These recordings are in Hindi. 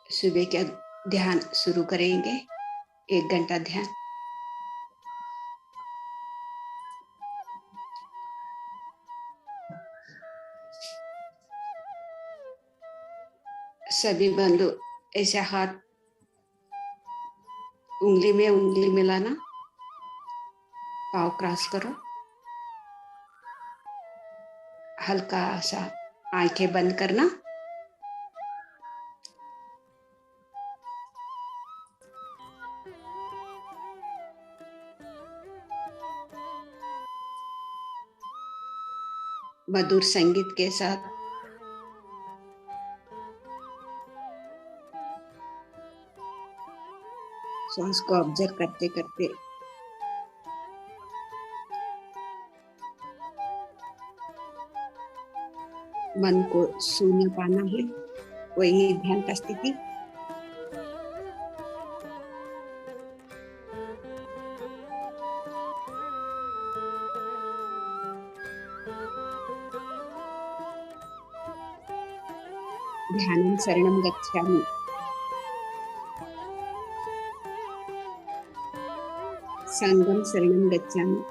सुबह का ध्यान शुरू करेंगे। 1 घंटा ध्यान। सभी बंधु ऐसे हाथ उंगली में उंगली मिलाना, पाँव क्रॉस करो, हल्का सा आंखें बंद करना। मधुर संगीत के साथ श्वास को ऑब्जर्व करते करते मन को शून्य पाना है, वही ध्यान का स्थिति। ध्यानं शरणं गच्छामि, संगं शरणं गच्छामि,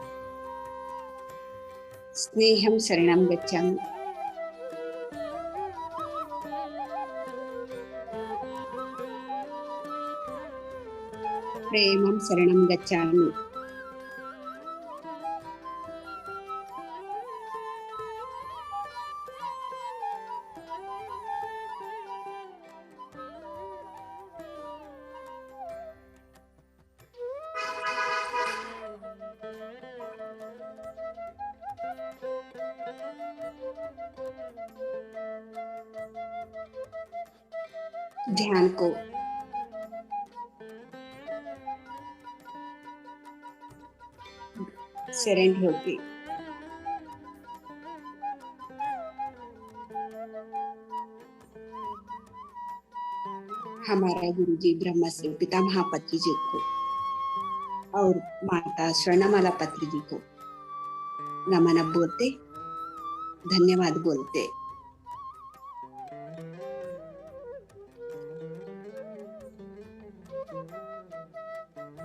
स्नेहं शरणं गच्छामि, प्रेमं शरणं गच्छामि। ध्यान को सरेंडर होके हमारा गुरुजी ब्रह्मश्री पितामह पत्री जी को और माता स्वर्णमाला पत्री जी को नमन बोलते, धन्यवाद बोलते।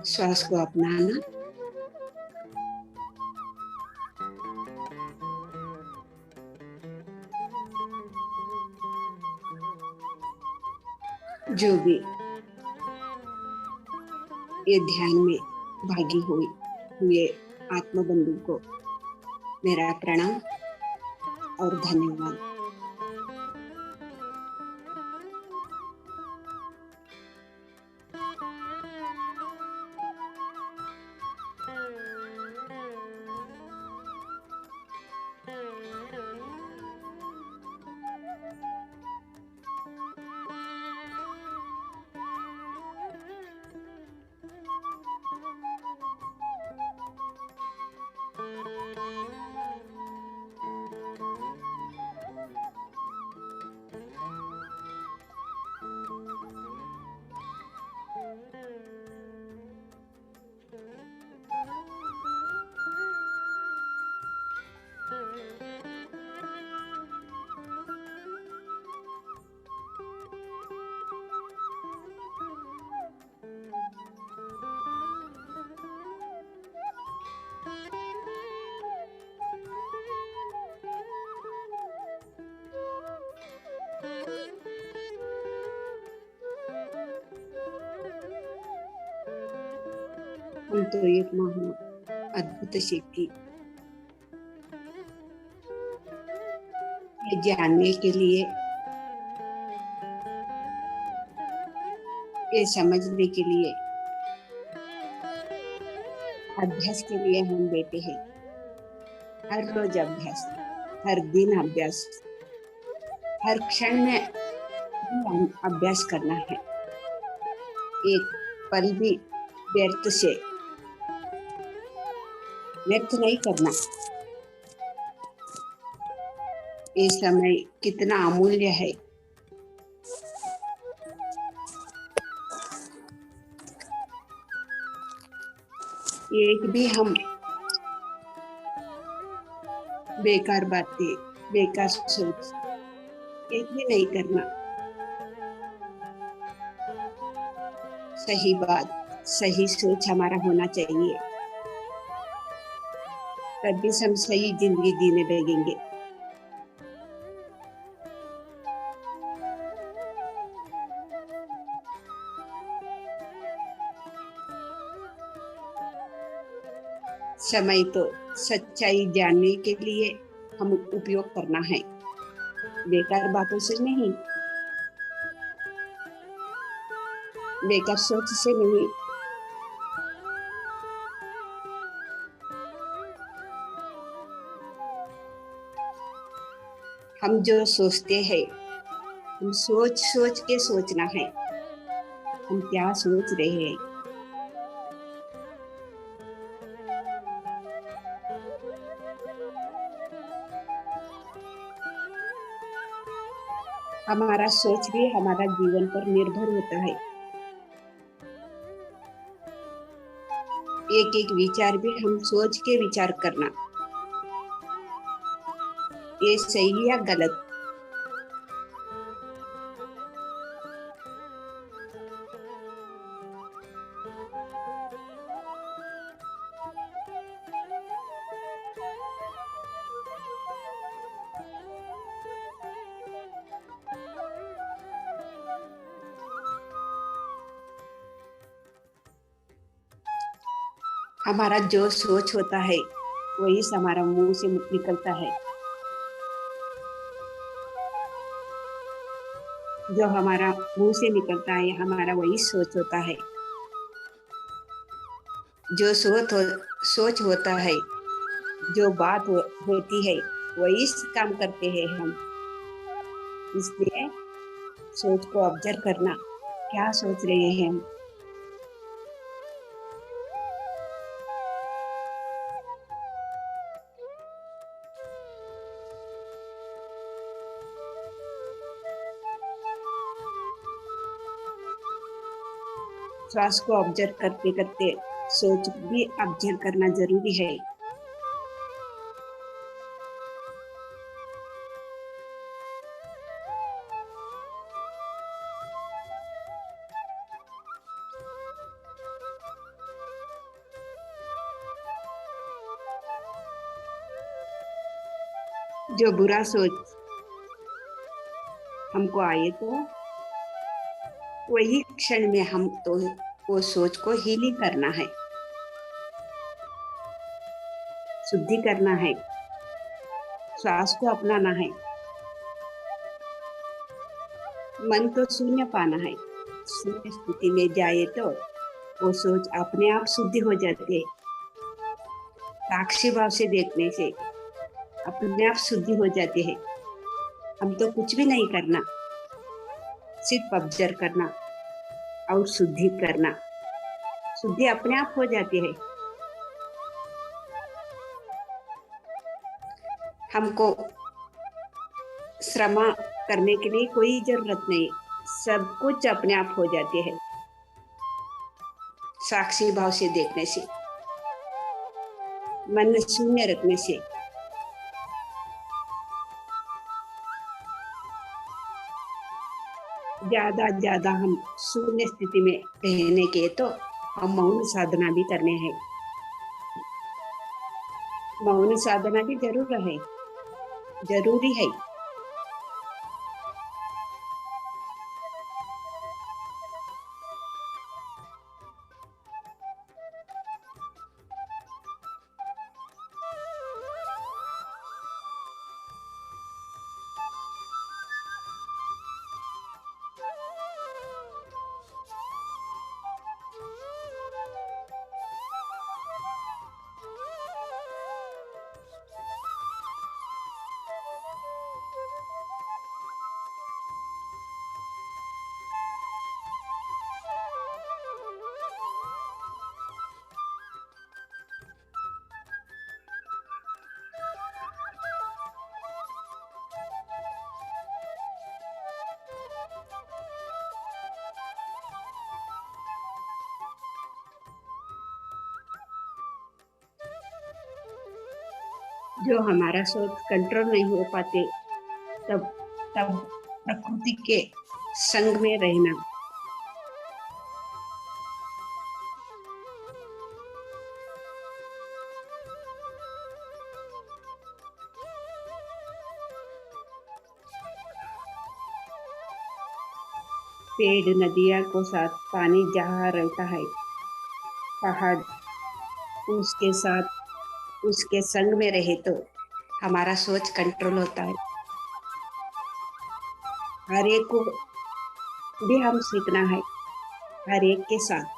श्वास को अपनाना, जो भी ये ध्यान में भागी हुए आत्मबंधु को मेरा प्रणाम और धन्यवाद। हम तो एक महान अद्भुत शक्ति ये जानने के लिए, ये समझने के लिए, अभ्यास के लिए हम बैठे हैं। हर रोज अभ्यास, हर दिन अभ्यास, हर क्षण में हम अभ्यास करना है। एक पल भी व्यर्थ नहीं करना। ये समय कितना अमूल्य है। एक भी हम बेकार बातें, बेकार सोच एक भी नहीं करना। सही बात, सही सोच हमारा होना चाहिए, तभी हम सही जिंदगी जीने लगेंगे। समय तो सच्चाई जानने के लिए हम उपयोग करना है, बेकार बातों से नहीं, बेकार सोच से नहीं। हम जो सोचते हैं, हम सोच सोच के सोचना है, हम क्या सोच रहे हैं। हमारा सोच भी हमारा जीवन पर निर्भर होता है। एक एक विचार भी हम सोच के विचार करना, ये सही या गलत। हमारा जो सोच होता है वही हमारा मुंह से निकलता है। जो हमारा मुंह से निकलता है हमारा वही सोच होता है। जो सोच होता है, जो होती है वही काम करते हैं हम। इसलिए सोच को ऑब्जर्व करना, क्या सोच रहे हैं हम। श्वास को ऑब्जर्व करते करते सोच भी ऑब्जर्व करना जरूरी है। जो बुरा सोच हमको आए तो वही क्षण में हम तो वो सोच को हीलिंग करना है, शुद्धि करना है, श्वास को अपनाना है। मन तो शून्य पाना है। शून्य स्थिति में जाए तो वो सोच अपने आप शुद्धि हो जाती है। साक्षी भाव से देखने से अपने आप शुद्धि हो जाती है। हम तो कुछ भी नहीं करना, सिर्फ ऑब्जर्व करना और शुद्धि करना। शुद्धि अपने आप हो जाती है। हमको श्रम करने के लिए कोई जरूरत नहीं, सब कुछ अपने आप हो जाते हैं साक्षी भाव से देखने से, मन शून्य रखने से। ज्यादा हम शून्य स्थिति में रहने के तो हम मौन साधना भी करने हैं। मौन साधना भी जरूरी है। जो हमारा सोच कंट्रोल नहीं हो पाते, तब तब प्रकृति के संग में रहना, पेड़ नदिया को साथ पानी जहाँ रहता है, पहाड़ उसके साथ उसके संग में रहे तो हमारा सोच कंट्रोल होता है। हर एक को भी हम सीखना है, हर एक के साथ।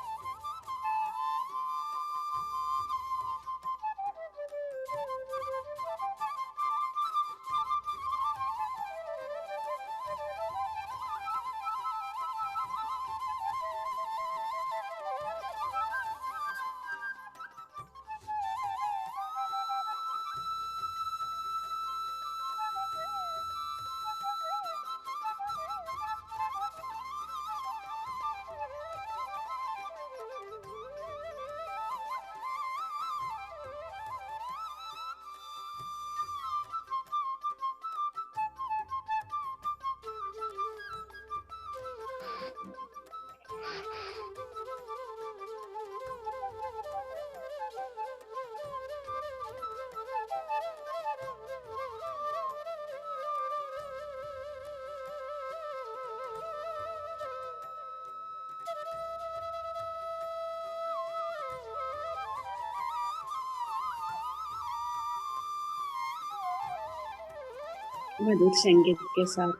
मधुर संगीत के साथ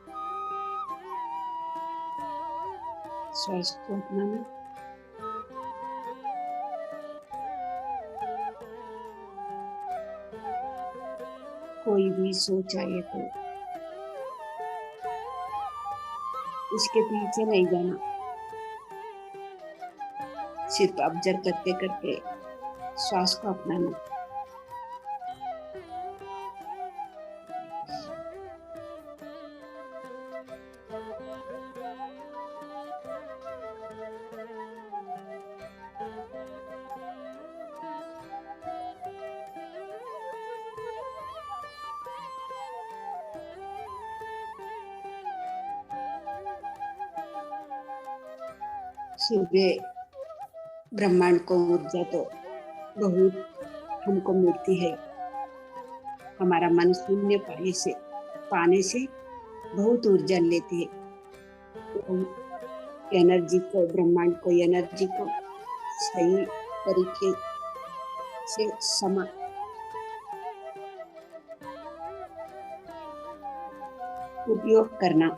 श्वास को अपनाना। कोई भी सोच आए तो उसके पीछे नहीं जाना, सिर्फ ऑब्जर्व करते करते श्वास को अपनाना। सुबह ब्रह्मांड को ऊर्जा तो बहुत हमको मिलती है। हमारा मन शून्य पाने से बहुत ऊर्जा लेती है। तो एनर्जी को, ब्रह्मांड को एनर्जी को सही तरीके से उपयोग करना।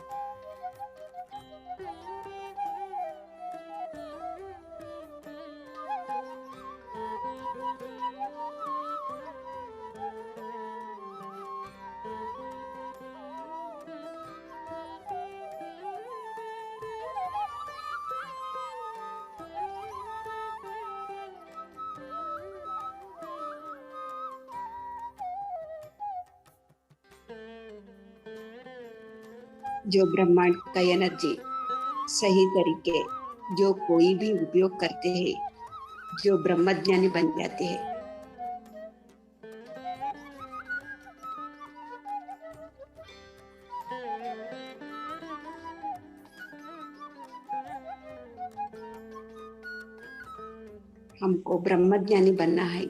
जो ब्रह्मांड का एनर्जी सही तरीके जो कोई भी उपयोग करते हैं, जो ब्रह्मज्ञानी बन जाते हैं। हमको ब्रह्मज्ञानी बनना है।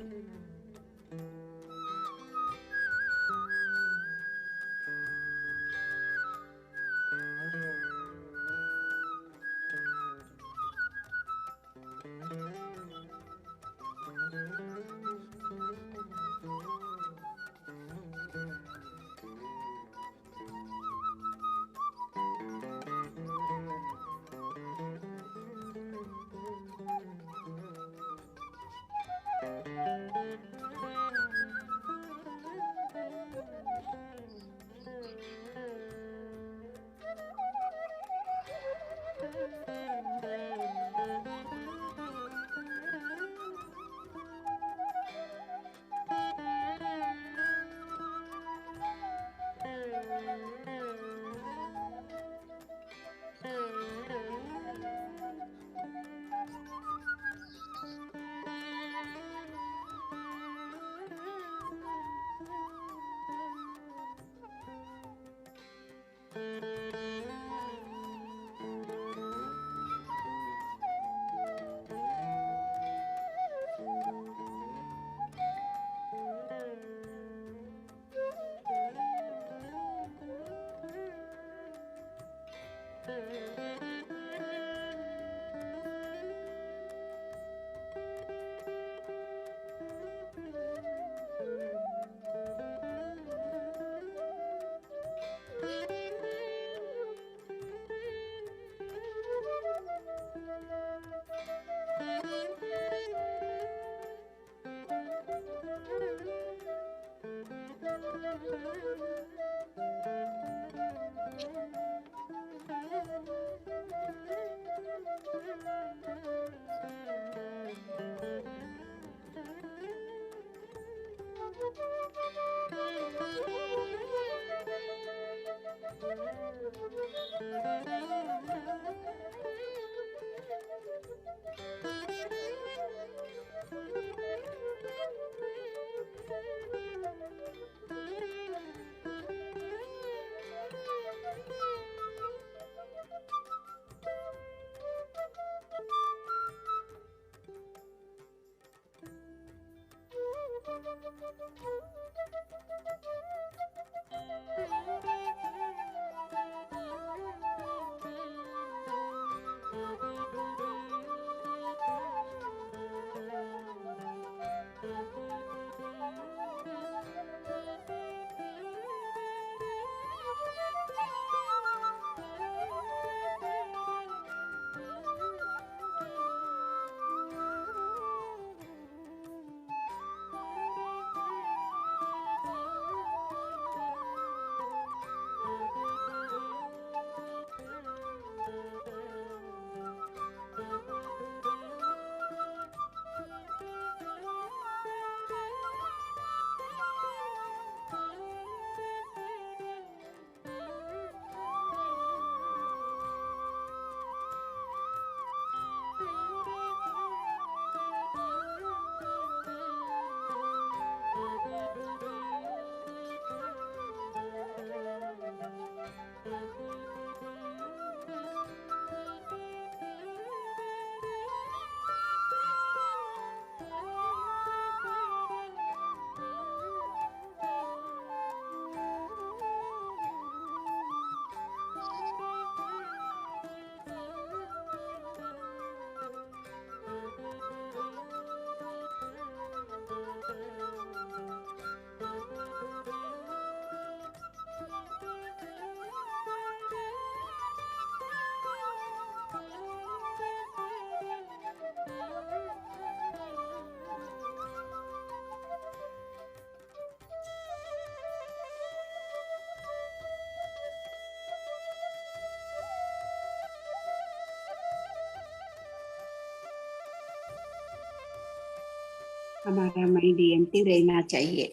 हमारा माइंड एम्प्टी रहना चाहिए।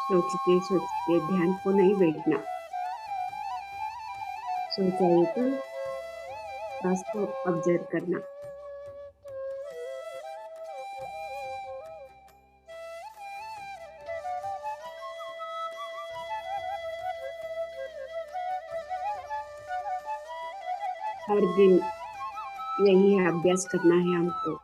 सोचते सोचते ध्यान को नहीं बैठना। सोचा है तो सांस को ऑब्जर्व करना। हर दिन यही अभ्यास करना है हमको।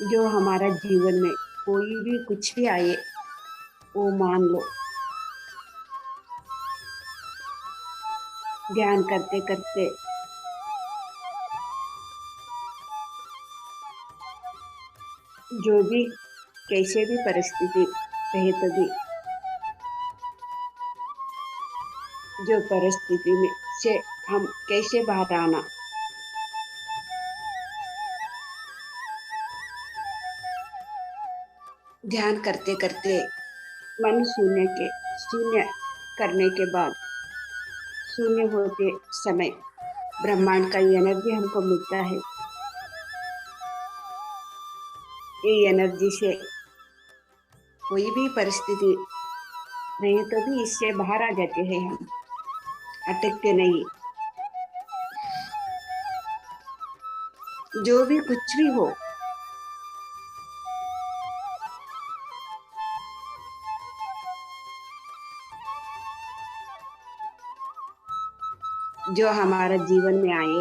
जो हमारा जीवन में कोई भी कुछ भी आए वो मान लो। ध्यान करते करते जो भी कैसे भी परिस्थिति रहे तो भी जो परिस्थिति में से हम कैसे बाहर आना, ध्यान करते करते मन शून्य करने के बाद शून्य होते समय ब्रह्मांड का एनर्जी हमको मिलता है। ये एनर्जी से कोई भी परिस्थिति नहीं तो भी इससे बाहर आ जाते हैं हम, अटकते नहीं। जो भी कुछ भी हो जो हमारा जीवन में आए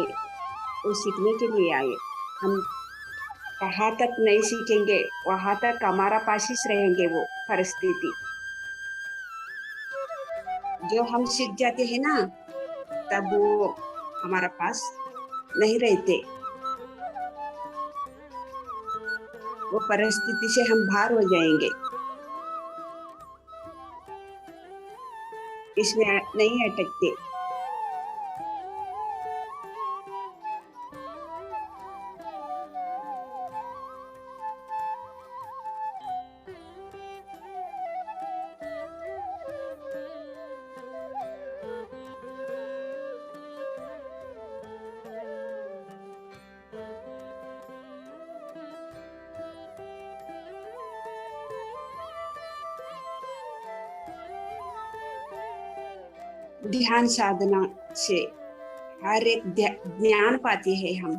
वो सीखने के लिए आए। हम कहाँ तक नहीं सीखेंगे वहां तक हमारा पास रहेंगे वो परिस्थिति। जो हम सीख जाते हैं ना तब वो हमारा पास नहीं रहते। वो परिस्थिति से हम बाहर हो जाएंगे। इसमें नहीं अटकते। ध्यान साधना से हर एक ज्ञान पाते हैं हम।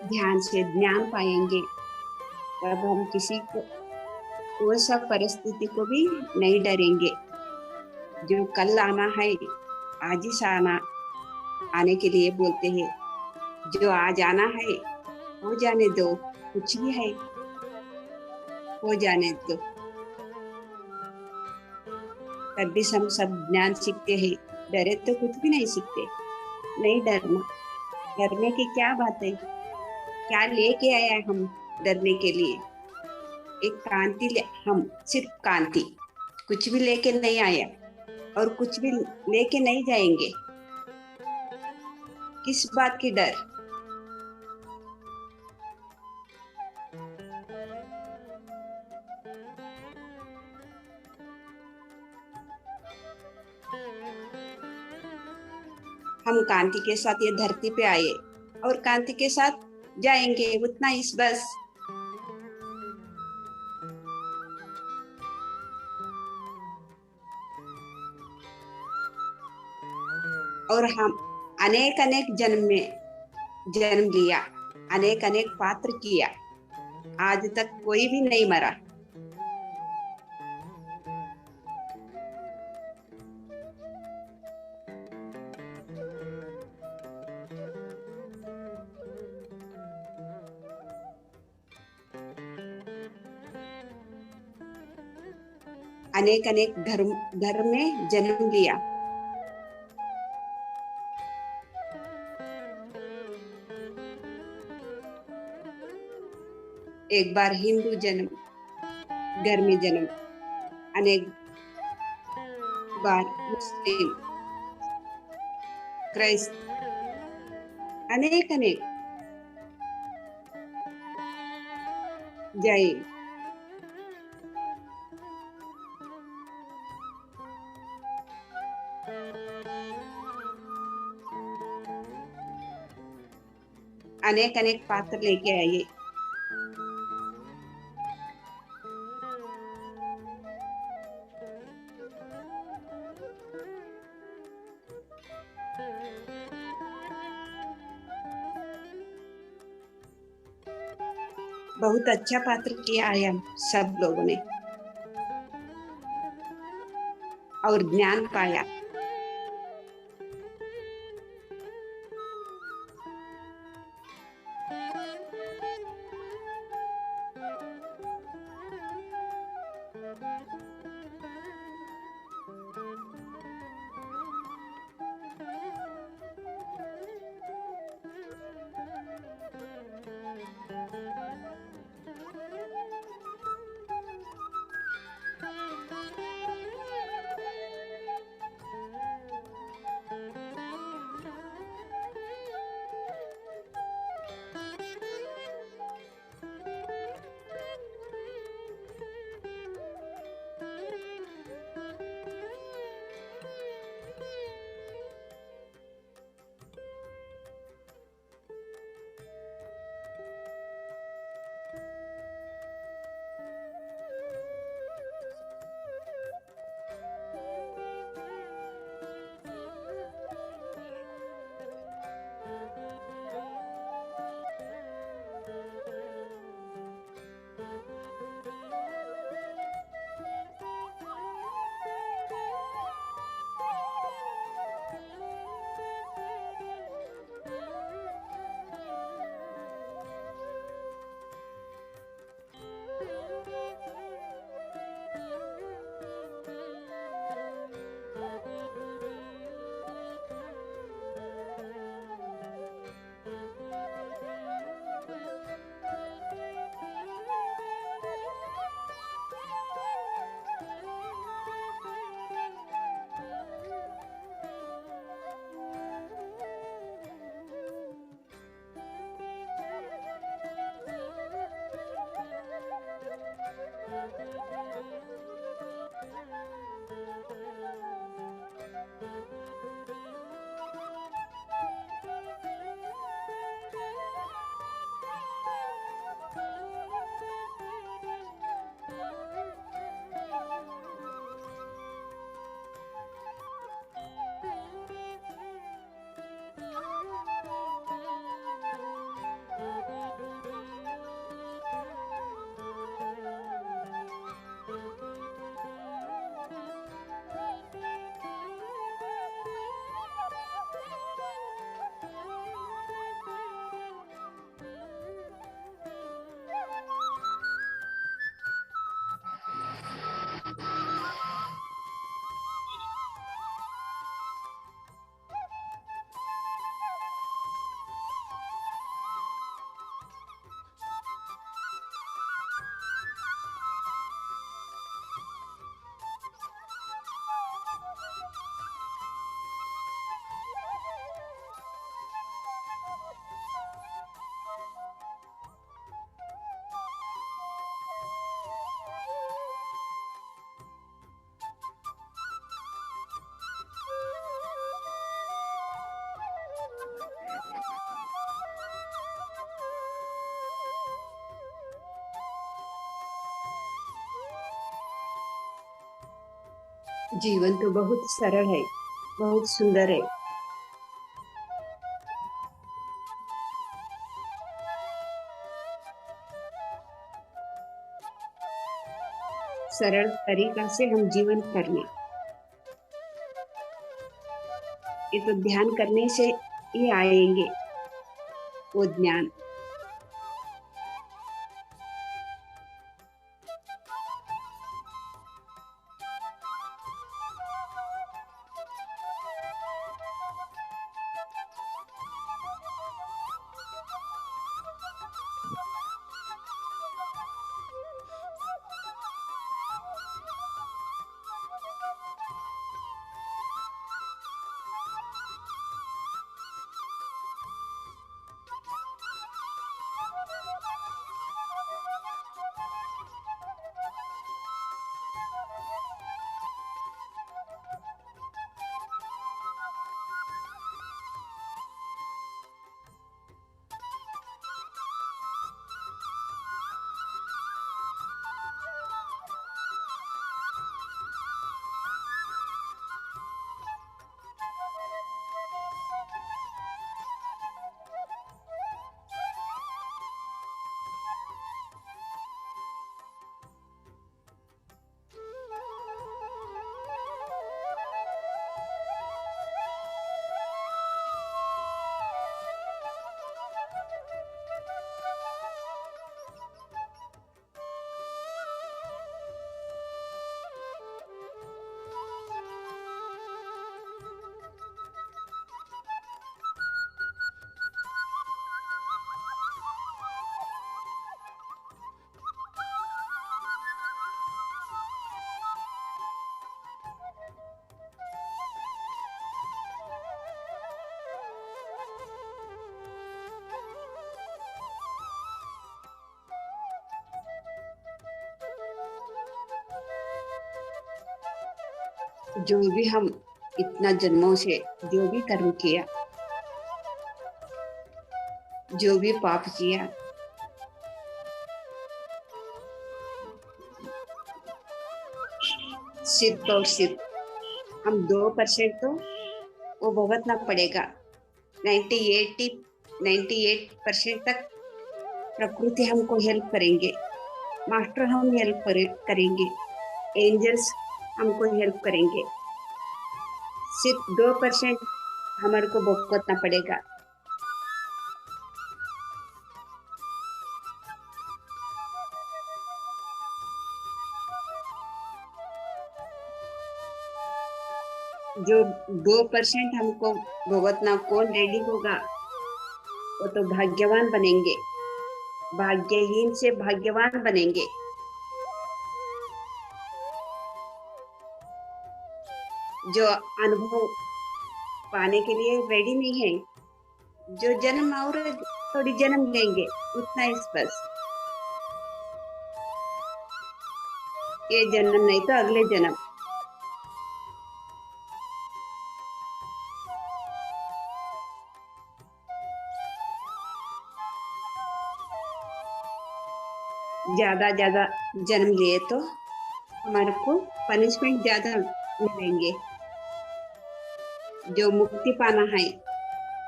ध्यान से ज्ञान पाएंगे तब हम किसी को वो सब परिस्थिति को भी नहीं डरेंगे। जो कल आना है आज ही आने के लिए बोलते हैं। जो आज आना है हो जाने दो, कुछ भी है हो जाने दो। तब भी हम सब ज्ञान सीखते हैं। डरे तो कुछ भी नहीं सीखते। नहीं डरना, डरने की क्या बात है? क्या लेके आया है हम डरने के लिए? एक कांति हम सिर्फ कांति, कुछ भी लेके नहीं आया और कुछ भी लेके नहीं जाएंगे। किस बात की डर? हम कांति के साथ ये धरती पे आए और कांति के साथ जाएंगे, उतना इस बस। और हम अनेक अनेक जन्म में जन्म लिया, अनेक अनेक पात्र किया, आज तक कोई भी नहीं मरा। अनेक अनेक धर्म में जन्म लिया। एक बार हिंदू जन्म, घर में जन्म, अनेक बार मुस्लिम, क्राइस्ट, अनेक अनेक जैन, अनेक अनेक पात्र लेके आइए। बहुत अच्छा पात्र किया है हम सब लोगों ने और ज्ञान पाया। जीवन तो बहुत सरल है, बहुत सुंदर है। सरल तरीका से हम जीवन करना, ये तो ध्यान करने से ही आएंगे वो ज्ञान। जो भी हम इतना जन्मों से जो भी कर्म किया, जो भी पाप किया, सिद्ध और सिद्ध, हम 2% तो वो भुगतना पड़ेगा। 98% तक प्रकृति हमको हेल्प करेंगे, मास्टर हम हेल्प करेंगे, एंजल्स हमको हेल्प करेंगे। सिर्फ 2% हमारे को भुगतना पड़ेगा। जो 2% हमको भुगतना कौन रेडी होगा, वो तो भाग्यवान बनेंगे, भाग्यहीन से भाग्यवान बनेंगे। जो अनुभव पाने के लिए रेडी नहीं है, जो जन्म और थोड़ी जन्म लेंगे, उतना ही बस। ये जन्म नहीं तो अगले जन्म। ज्यादा ज्यादा जन्म लिए तो हमारे को पनिशमेंट ज्यादा मिलेंगे। जो मुक्ति पाना है,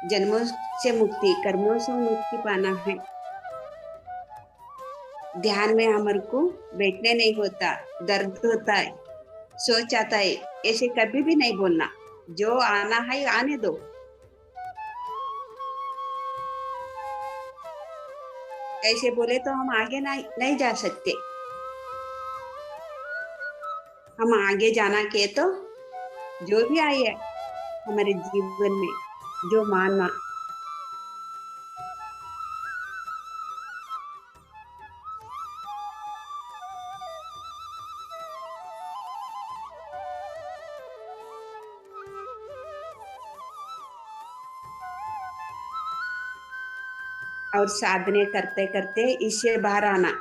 जन्मों से मुक्ति, कर्मों से मुक्ति पाना है, ध्यान में हमारे को बैठने नहीं होता, दर्द होता है, सोच आता है, ऐसे कभी भी नहीं बोलना। जो आना है आने दो। ऐसे बोले तो हम आगे नहीं जा सकते। हम आगे जाना के तो जो भी आए है हमारे जीवन में, जो मानना, और साधने करते करते इससे बाहर आना।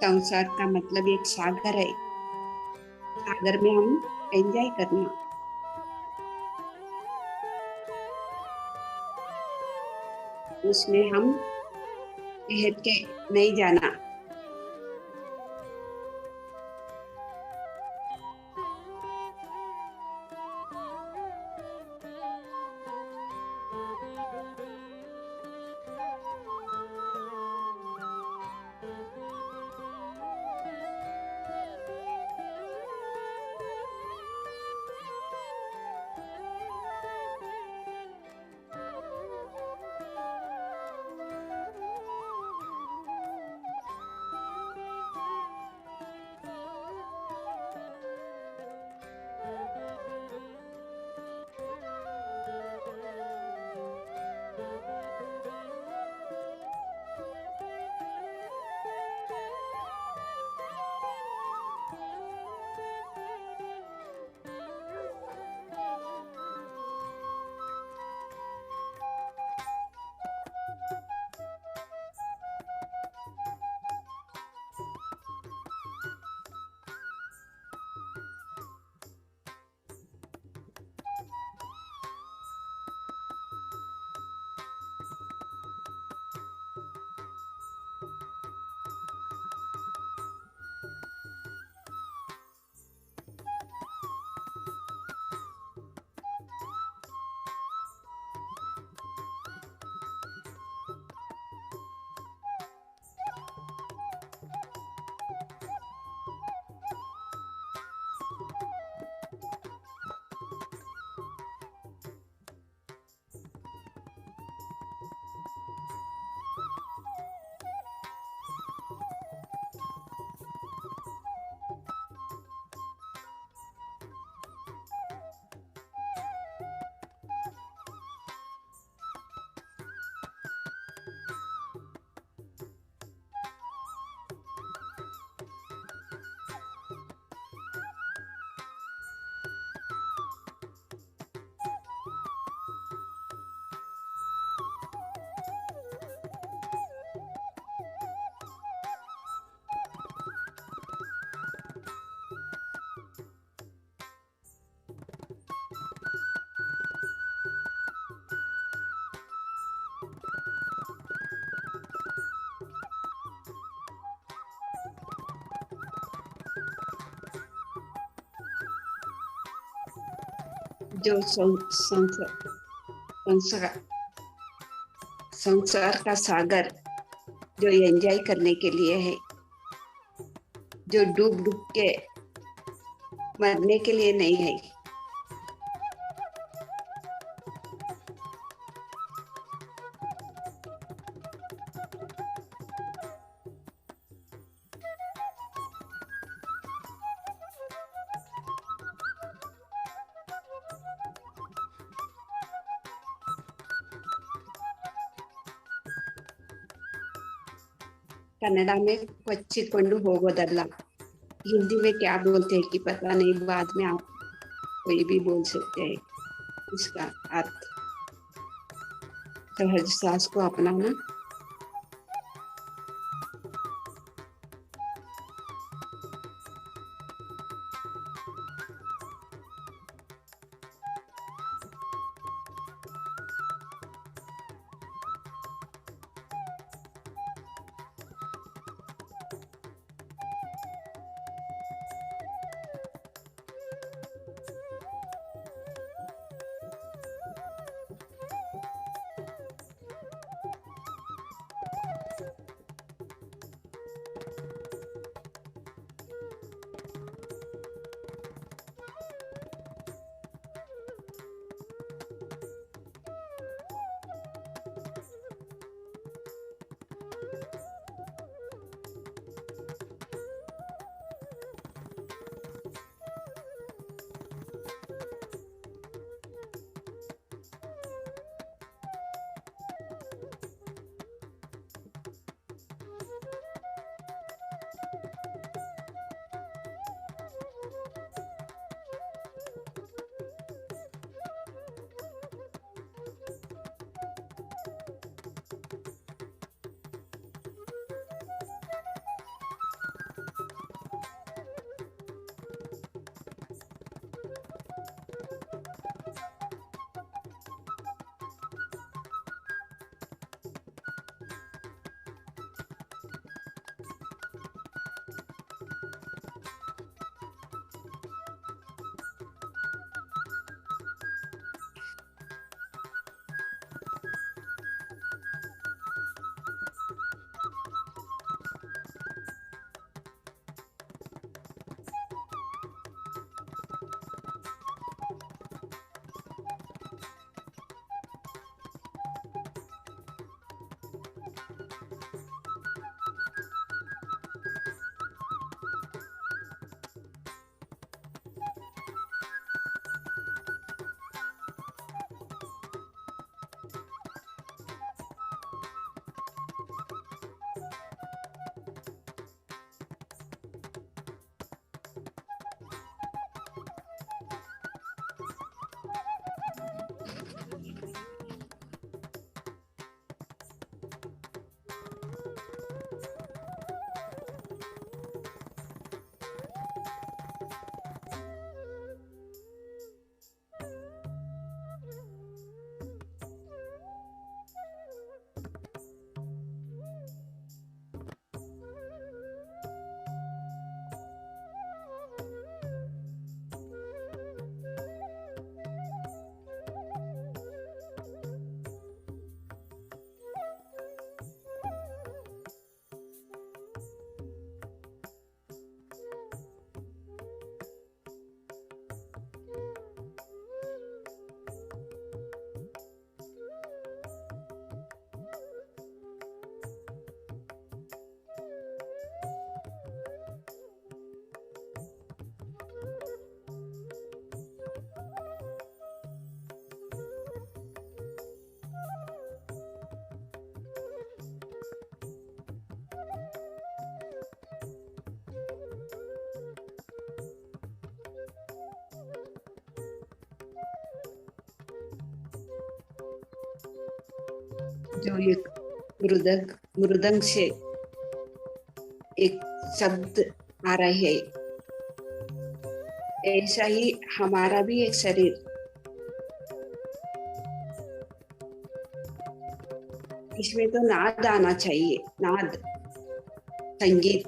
संसार का मतलब एक सागर है, सागर में हम एंजॉय करना, उसमें हम तैर के नहीं जाना। जो संसार संसार का सागर जो एंजॉय करने के लिए है, जो डूब डूब के मरने के लिए नहीं है। कन्नड़ा में ಕೊಚ್ಚಿಕೊಂಡು ಹೋಗೋದಲ್ಲ, हिंदी में क्या बोलते हैं कि पता नहीं, बाद में आप कोई भी बोल सकते हैं इसका अर्थ। सहज सास को अपनाना। जो एक मृदंग से एक शब्द आ रहा है, ऐसा ही हमारा भी एक शरीर, इसमें तो नाद आना चाहिए, नाद, संगीत।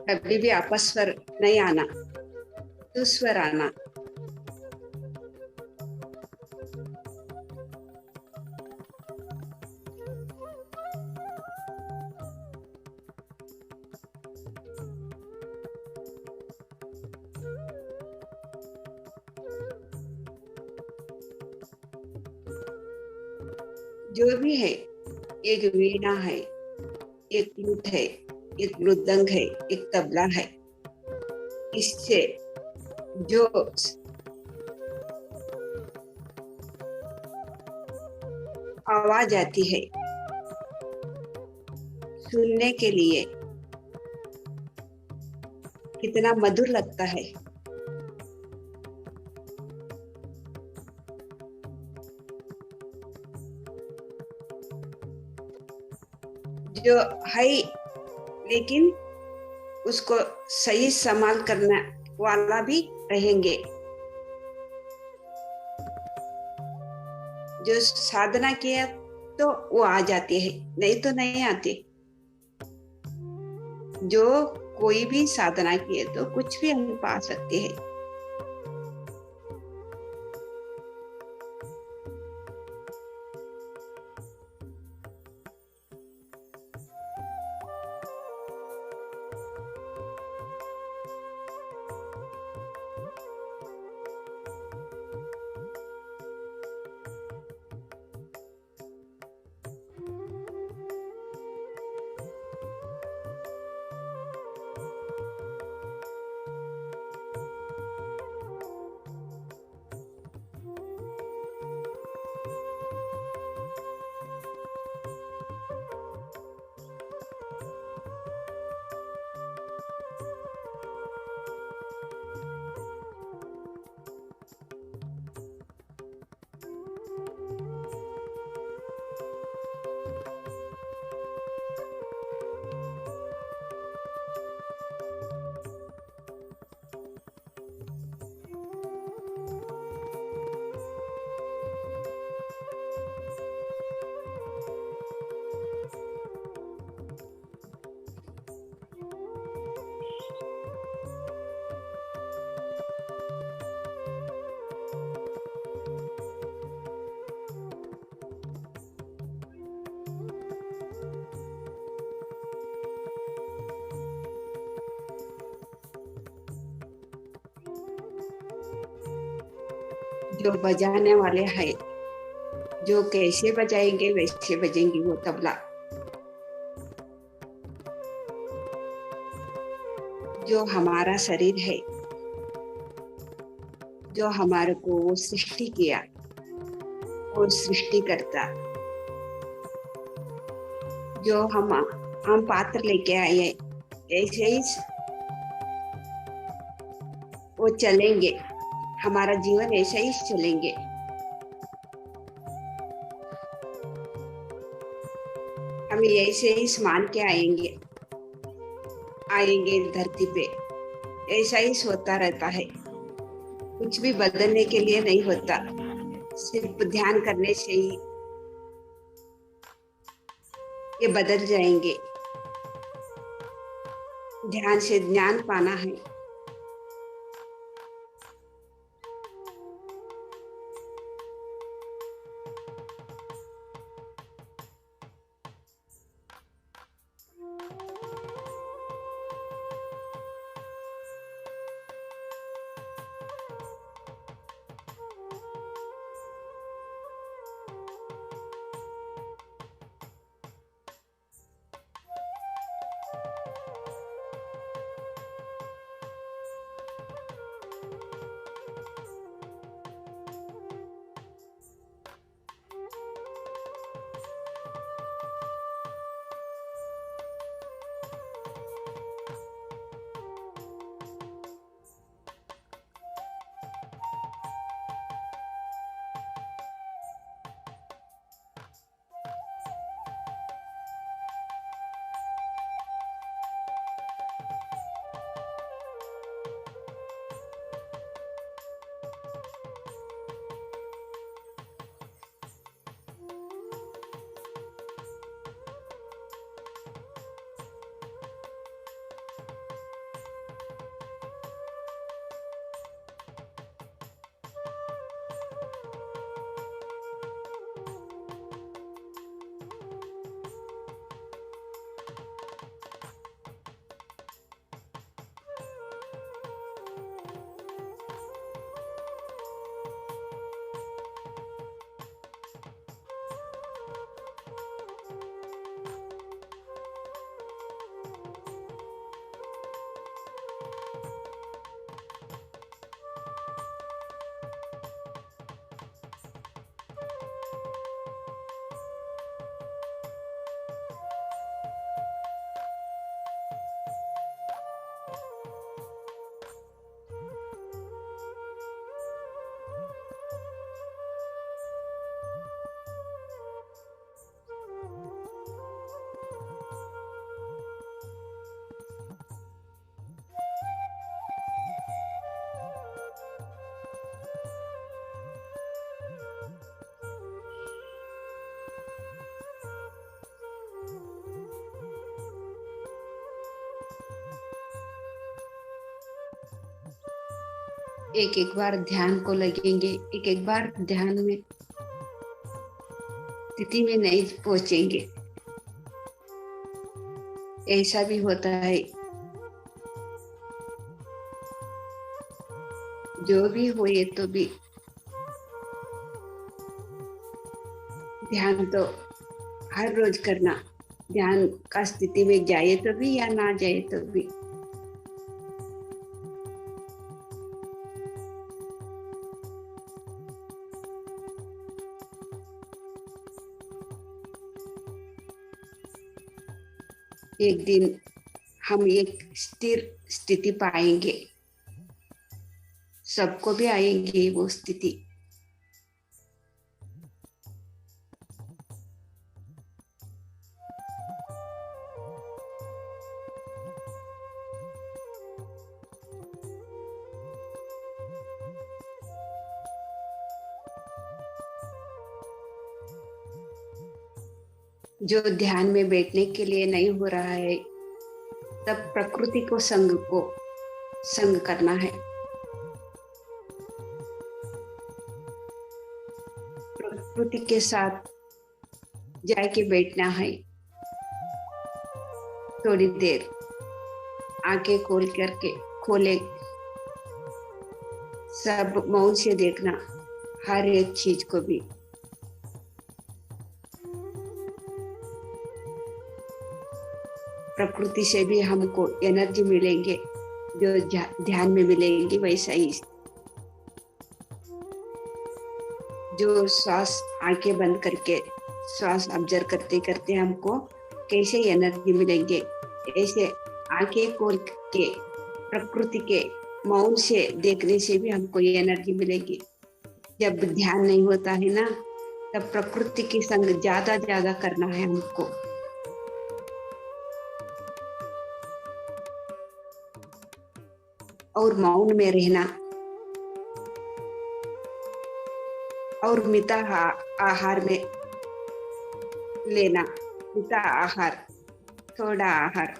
कभी भी अपस्वर नहीं आना, सुस्वर आना। जो भी है, एक वीणा है, एक फ्लूट है, एक मृदंग है, एक तबला है। इससे जो आवाज आती है सुनने के लिए कितना मधुर लगता है। जो है, लेकिन उसको सही संभाल करने वाला भी रहेंगे। जो साधना किया तो वो आ जाती है, नहीं तो नहीं आती। जो कोई भी साधना किए तो कुछ भी हम पा सकते हैं। जो बजाने वाले हैं, जो कैसे बजाएंगे वैसे बजेंगे वो तबला। जो हमारा शरीर है, जो हमारे को वो सृष्टि किया, वो सृष्टि करता। जो हम पात्र लेके आए हैं, ऐसे ही वो चलेंगे। हमारा जीवन ऐसे ही चलेंगे। हम ऐसे ही मान के आएंगे इस धरती पे। ऐसा ही होता रहता है, कुछ भी बदलने के लिए नहीं होता। सिर्फ ध्यान करने से ही ये बदल जाएंगे। ध्यान से ज्ञान पाना है। एक एक बार ध्यान को लगेंगे, एक एक बार ध्यान में स्थिति में नहीं पहुंचेंगे। ऐसा भी होता है। जो भी हो, ये तो भी ध्यान तो हर रोज करना। ध्यान का स्थिति में जाए तो भी या ना जाए तो भी। एक दिन हम एक स्थिर स्थिति पाएंगे, सबको भी आएंगे वो स्थिति। जो ध्यान में बैठने के लिए नहीं हो रहा है, तब प्रकृति को संग करना है। प्रकृति के साथ जाके बैठना है। थोड़ी देर आंखें खोले, सब मौन से देखना, हर एक चीज को भी। प्रकृति से भी हमको एनर्जी मिलेंगे, जो ध्यान में मिलेंगी। वैसा ही जो श्वास, आंखें बंद करके श्वास ऑब्जर्व करते करते हमको कैसे एनर्जी मिलेंगे, ऐसे आंखें खोल के प्रकृति के मौन से देखने से भी हमको ये एनर्जी मिलेगी। जब ध्यान नहीं होता है ना, तब प्रकृति की संग ज्यादा ज्यादा करना है हमको। और मौन में रहना, और मिता आहार में लेना। मिता आहार, थोड़ा आहार,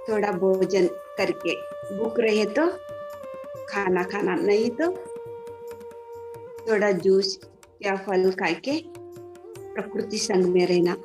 थोड़ा भोजन करके, भूख रहे तो खाना खाना, नहीं तो थोड़ा जूस या फल खा के प्रकृति संग में रहना।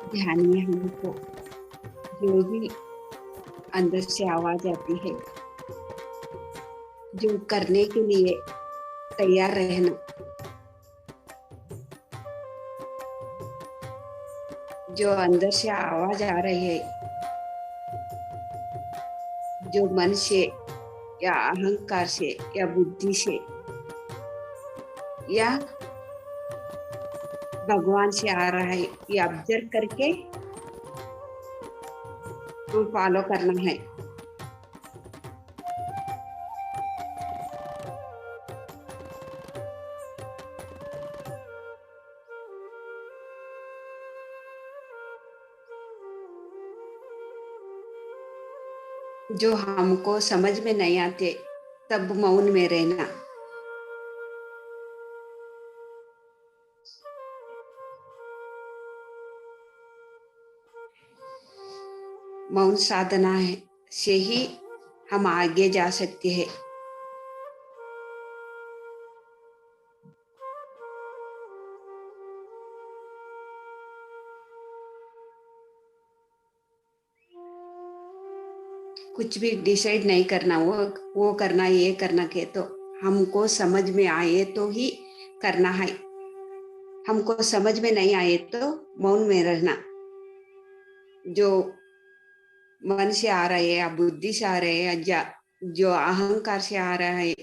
ध्यान में हमको जो भी अंदर से आवाज आती है, जो करने के लिए तैयार रहना, जो अंदर से आवाज आ रही है, जो मन से या अहंकार से या बुद्धि से या भगवान से आ रहा है, ये ऑब्जर्व करके तो फॉलो करना है। जो हमको समझ में नहीं आते तब मौन में रहना। मौन साधना है से ही हम आगे जा सकते हैं। कुछ भी डिसाइड नहीं करना, वो करना ये करना के तो हमको समझ में आए तो ही करना है। हमको समझ में नहीं आए तो मौन में रहना। जो मन से आ रहे हैं या बुद्धि से आ रहे हैं या जो अहंकार से आ रहा है,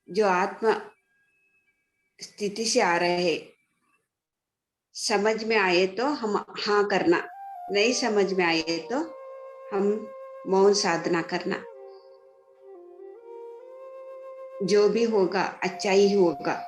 जो आत्मा स्थिति से आ रहे हैं, समझ में आए तो हम हाँ करना, नहीं समझ में आए तो हम मौन साधना करना। जो भी होगा अच्छा ही होगा।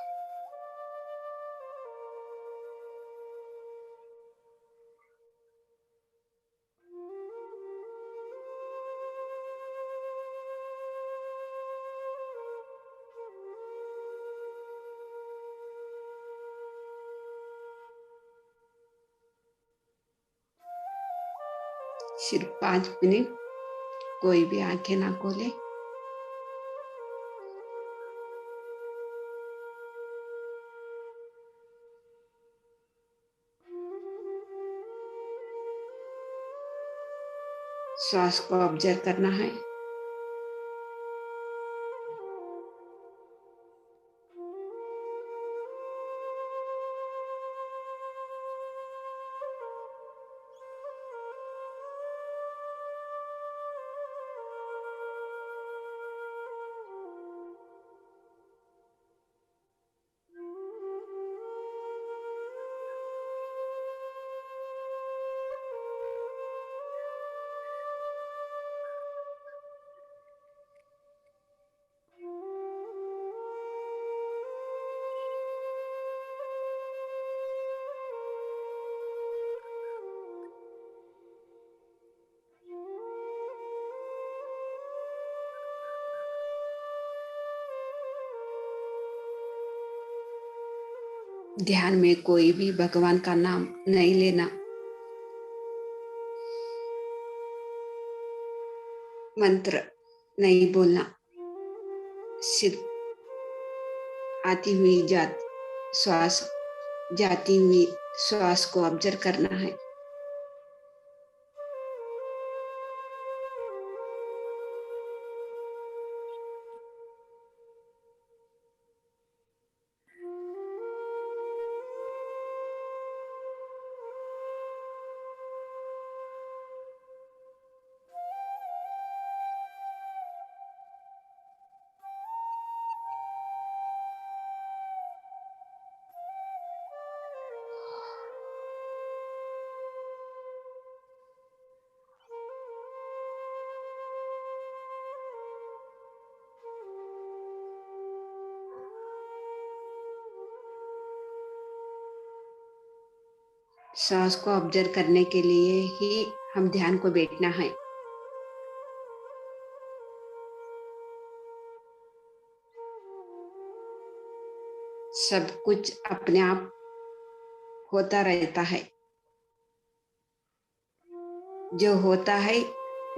सिर्फ 5 मिनट कोई भी आंखें ना खोले। श्वास को ऑब्जर्व करना है। ध्यान में कोई भी भगवान का नाम नहीं लेना, मंत्र नहीं बोलना, सिर्फ आती हुई श्वास, जाती हुई श्वास को ऑब्जर्व करना है। श्वास को ऑब्जर्व करने के लिए ही हम ध्यान को बैठना है। सब कुछ अपने आप होता रहता है। जो होता है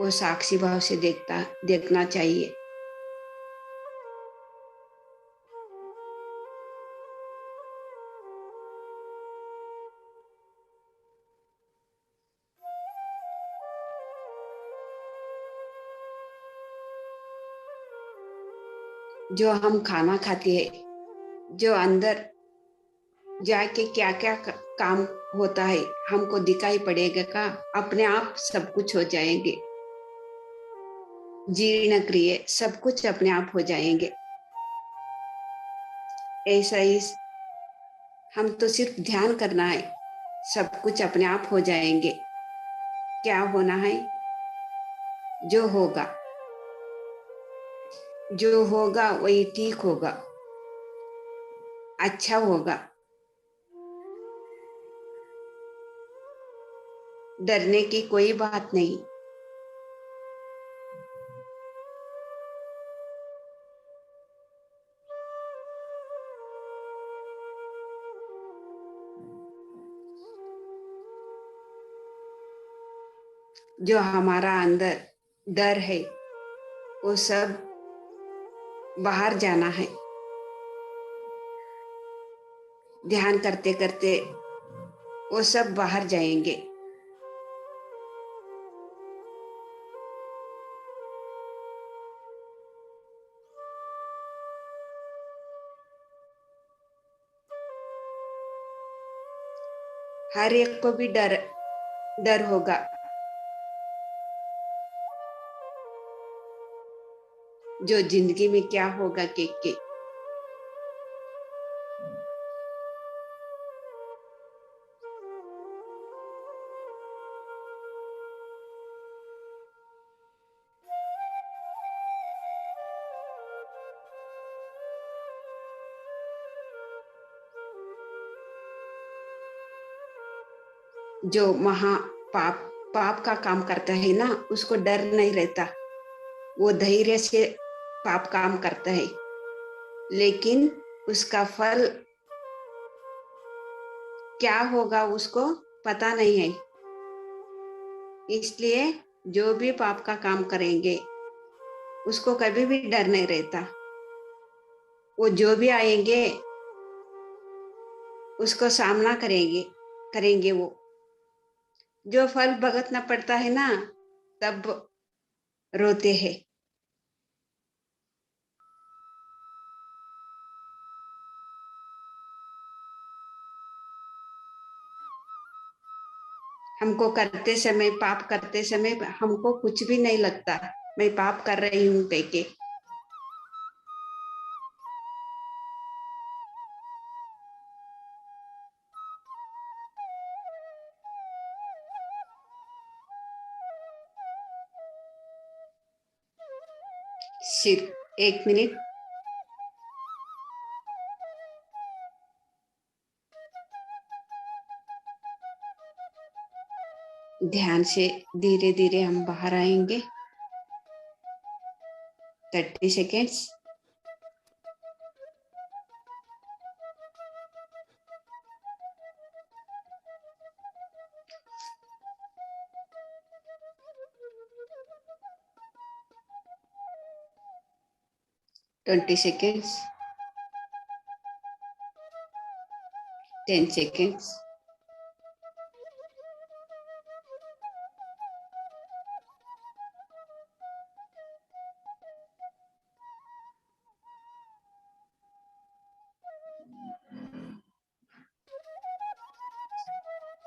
वो साक्षी भाव से देखना चाहिए। जो हम खाना खाते हैं, जो अंदर जाके क्या क्या काम होता है हमको दिखाई पड़ेगा का, अपने आप सब कुछ हो जाएंगे। जीर्ण क्रिया सब कुछ अपने आप हो जाएंगे। ऐसा ही हम तो सिर्फ ध्यान करना है, सब कुछ अपने आप हो जाएंगे। क्या होना है? जो होगा, जो होगा वही ठीक होगा, अच्छा होगा। डरने की कोई बात नहीं। जो हमारा अंदर डर है वो सब बाहर जाना है। ध्यान करते करते वो सब बाहर जाएंगे। हर एक को भी डर डर होगा। जो जिंदगी में क्या होगा के जो महा पाप पाप का काम करता है ना, उसको डर नहीं रहता। वो धैर्य से पाप काम करता है, लेकिन उसका फल क्या होगा उसको पता नहीं है। इसलिए जो भी पाप का काम करेंगे उसको कभी भी डर नहीं रहता। वो जो भी आएंगे उसको सामना करेंगे करेंगे वो। जो फल भुगतना पड़ता है ना, तब रोते हैं। हमको करते समय, पाप करते समय हमको कुछ भी नहीं लगता, मैं पाप कर रही हूँ कह के। सिर्फ 1 मिनट ध्यान से धीरे धीरे हम बाहर आएंगे। 30 seconds. Twenty seconds. 10 seconds.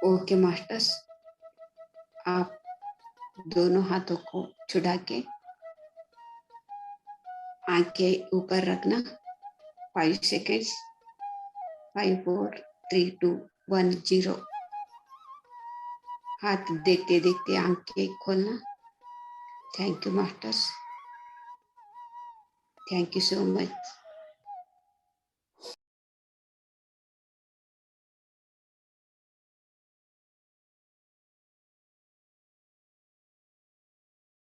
Okay masters, आप दोनों हाथों को छुड़ा के आंखें ऊपर रखना। 5 सेकेंड्स। 5 4 3 2 1 0। हाथ देखते देखते आंखें खोलना। Thank you masters, thank you so much.